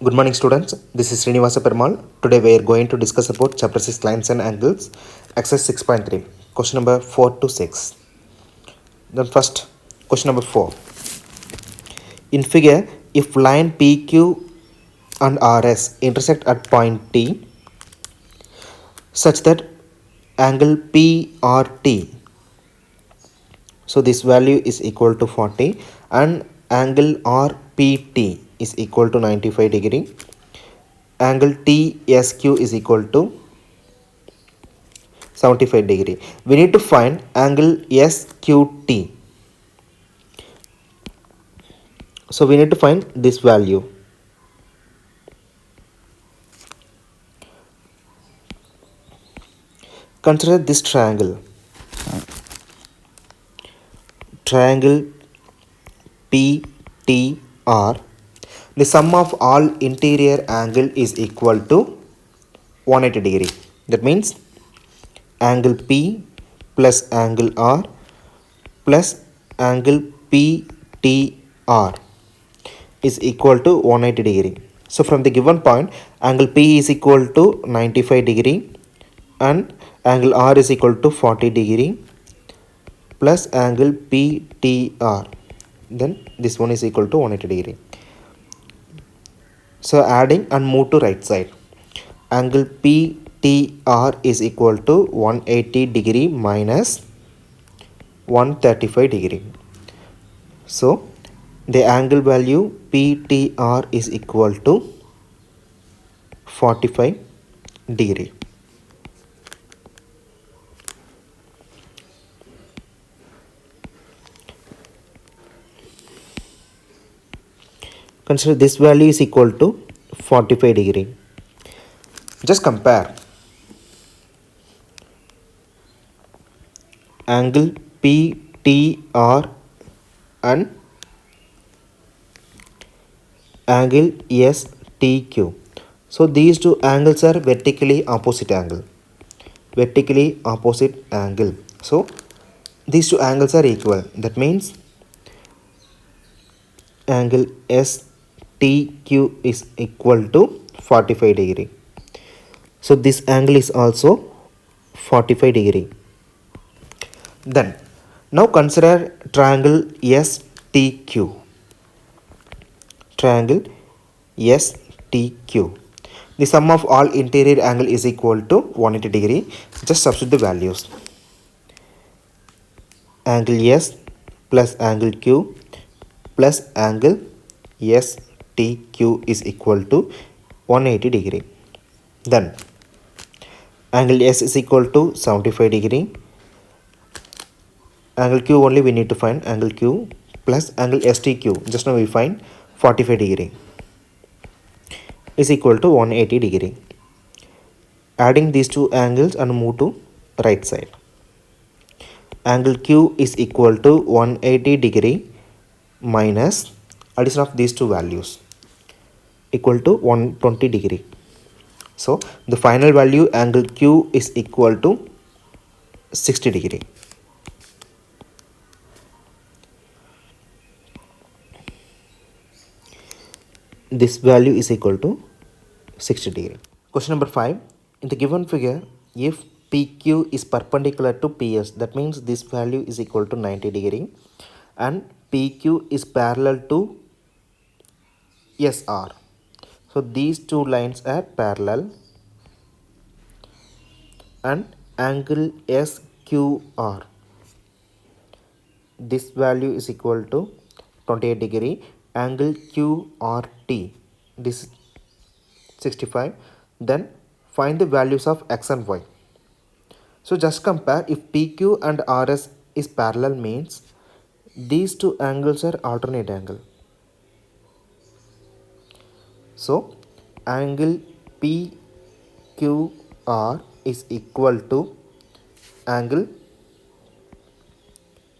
Good morning students, this is Srinivasa Perumal. Today we are going to discuss about chapter 6 lines and angles, exercise 6.3, question number 4 to 6. Then first, question number 4. In figure, if line PQ and RS intersect at point T such that angle PRT, so this value is equal to 40 and angle RPT is equal to 95 degree, angle TSQ is equal to 75 degree. We need to find angle SQT. So we need to find this value. Consider this triangle. Triangle PTR. The sum of all interior angle is equal to 180 degree. That means angle P plus angle R plus angle PTR is equal to 180 degree. So from the given point, angle P is equal to 95 degree and angle R is equal to 40 degree plus angle PTR. Then this one is equal to 180 degree. So adding and move to right side. Angle PTR is equal to 180 degree minus 135 degree. So the angle value PTR is equal to 45 degree. Consider this value is equal to 45 degree. Just compare angle PTR and angle STQ. So these two angles are vertically opposite angle. Vertically opposite angle. So these two angles are equal. That means angle STQ is equal to 45 degree. So this angle is also 45 degree. Then now consider triangle STQ. Triangle STQ. The sum of all interior angle is equal to 180 degree. Just substitute the values. Angle S plus angle Q plus angle STQ is equal to 180 degree. Then angle S is equal to 75 degree. Angle Q only we need to find, angle Q plus angle STQ. Just now we find 45 degree is equal to 180 degree. Adding these two angles and move to right side. Angle Q is equal to 180 degree minus addition of these two values equal to 120 degree. So the final value angle Q is equal to 60 degree. This value is equal to 60 degree. Question number 5. In the given figure, if PQ is perpendicular to PS, that means this value is equal to 90 degree and PQ is parallel to SR. So these two lines are parallel and angle SQR. This value is equal to 28 degree. Angle QRT, this is 65. Then find the values of X and Y. So just compare, if PQ and RS is parallel means these two angles are alternate angle. So angle PQR is equal to angle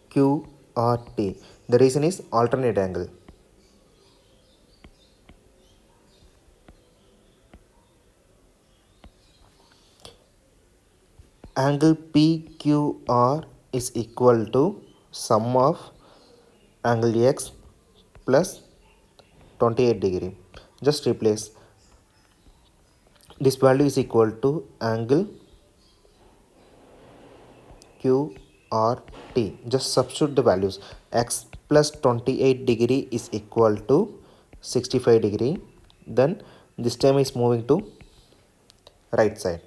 QRT. The reason is alternate angle. Angle PQR is equal to sum of angle X plus 28 degree. just replace this value is equal to angle QRT. Just substitute the values. X plus 28 degree is equal to 65 degree. Then this term is moving to right side.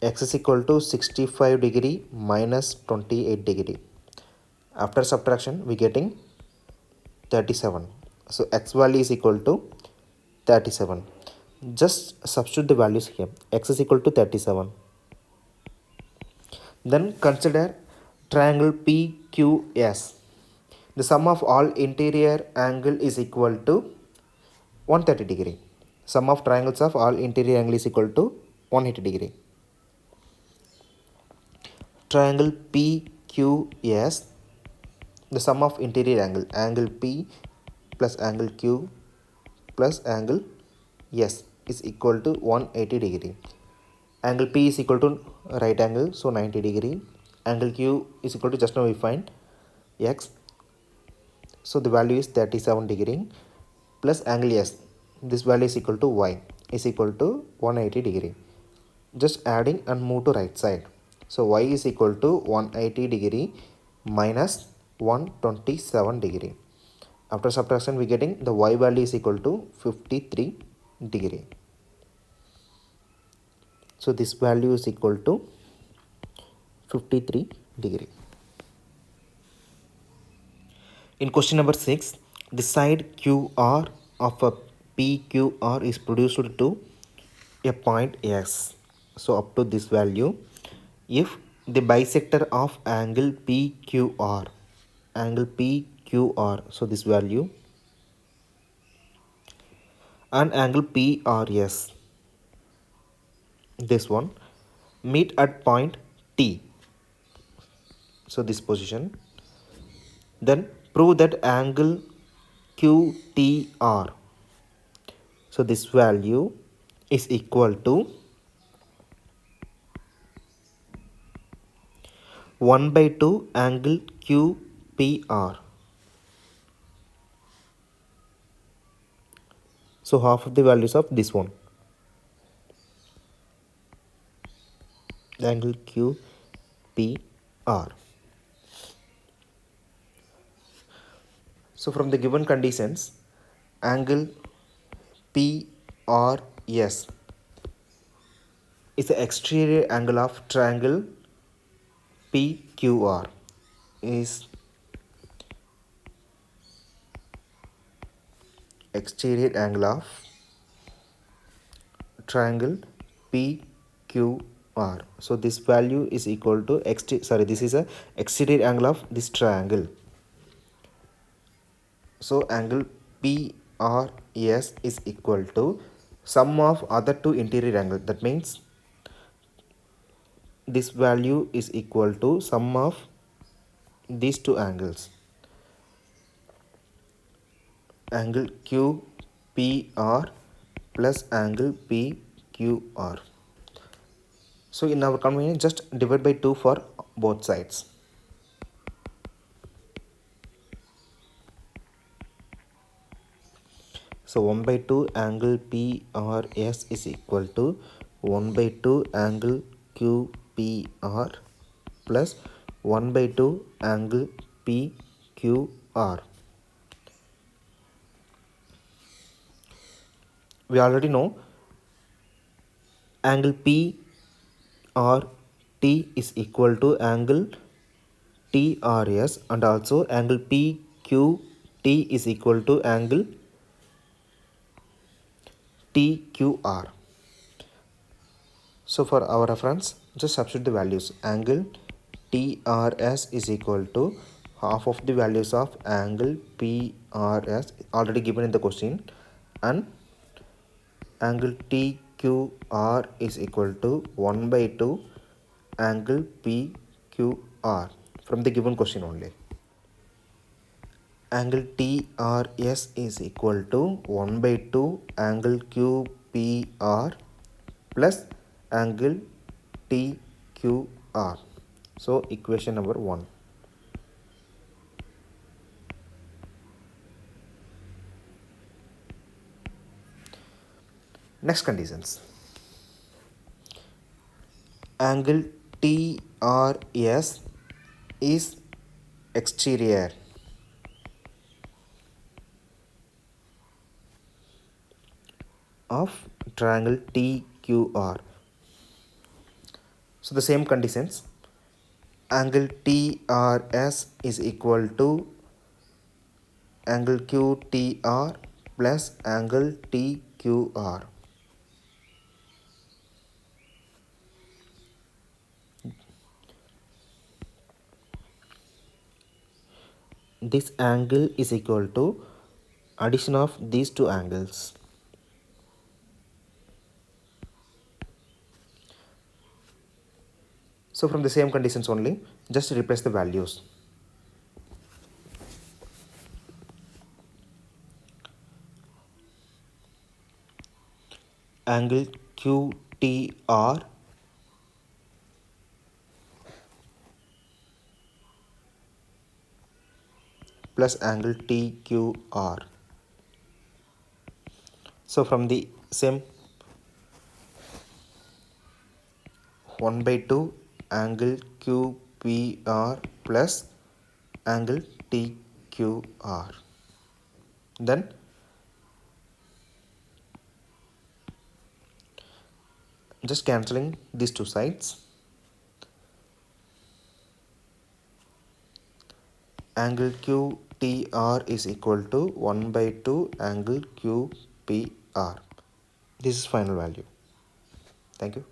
X is equal to 65 degree minus 28 degree. After subtraction we getting 37. So x value is equal to 37. Just substitute the values here. X is equal to 37. Then consider triangle PQS. The sum of all interior angle is equal to 130 degree. Sum of triangles of all interior angle is equal to 180 degree. Triangle PQS, the sum of interior angle, angle P plus angle Q plus angle S is equal to 180 degree. Angle P is equal to right angle, so 90 degree. Angle Q is equal to, just now we find, X, so the value is 37 degree, plus angle S, this value is equal to Y, is equal to 180 degree. Just adding and move to right side. So Y is equal to 180 degree minus 127 degree. After subtraction we getting the Y value is equal to 53 degree. So this value is equal to 53 degree. In question number 6, the side QR of a PQR is produced to a point S. So up to this value, if the bisector of angle PQR, so this value, and angle PRS, this one, meet at point T, so this position, then prove that angle QTR, so this value is equal to 1/2 angle QPR. So half of the values of this one, the angle QPR. So from the given conditions, angle PRS is the exterior angle of triangle PQR, is exterior angle of triangle PQR. So this value is equal to this is a exterior angle of this triangle. So angle PRS is equal to sum of other two interior angles. That means this value is equal to sum of these two angles, angle QPR plus angle PQR. So in our convenience, just divide by 2 for both sides. So 1/2 angle PRS is equal to 1/2 angle QPR plus 1/2 angle PQR. We already know angle PRT is equal to angle TRS, and also angle PQT is equal to angle TQR. So for our reference, just substitute the values. Angle TRS is equal to half of the values of angle PRS already given in the question, and angle TQR is equal to 1/2 angle PQR from the given question only. Angle TRS is equal to 1/2 angle QPR plus angle TQR. So equation number 1. Next conditions. Angle TRS is exterior of triangle TQR. So the same conditions. Angle TRS is equal to angle QTR plus angle TQR. This angle is equal to addition of these two angles. So from the same conditions only, just replace the values. Angle QTR plus angle TQR. So from the same 1 by 2 angle QPR plus angle TQR. Then just cancelling these two sides. Angle QTR is equal to 1 by 2 angle QPR. This is final value. Thank you.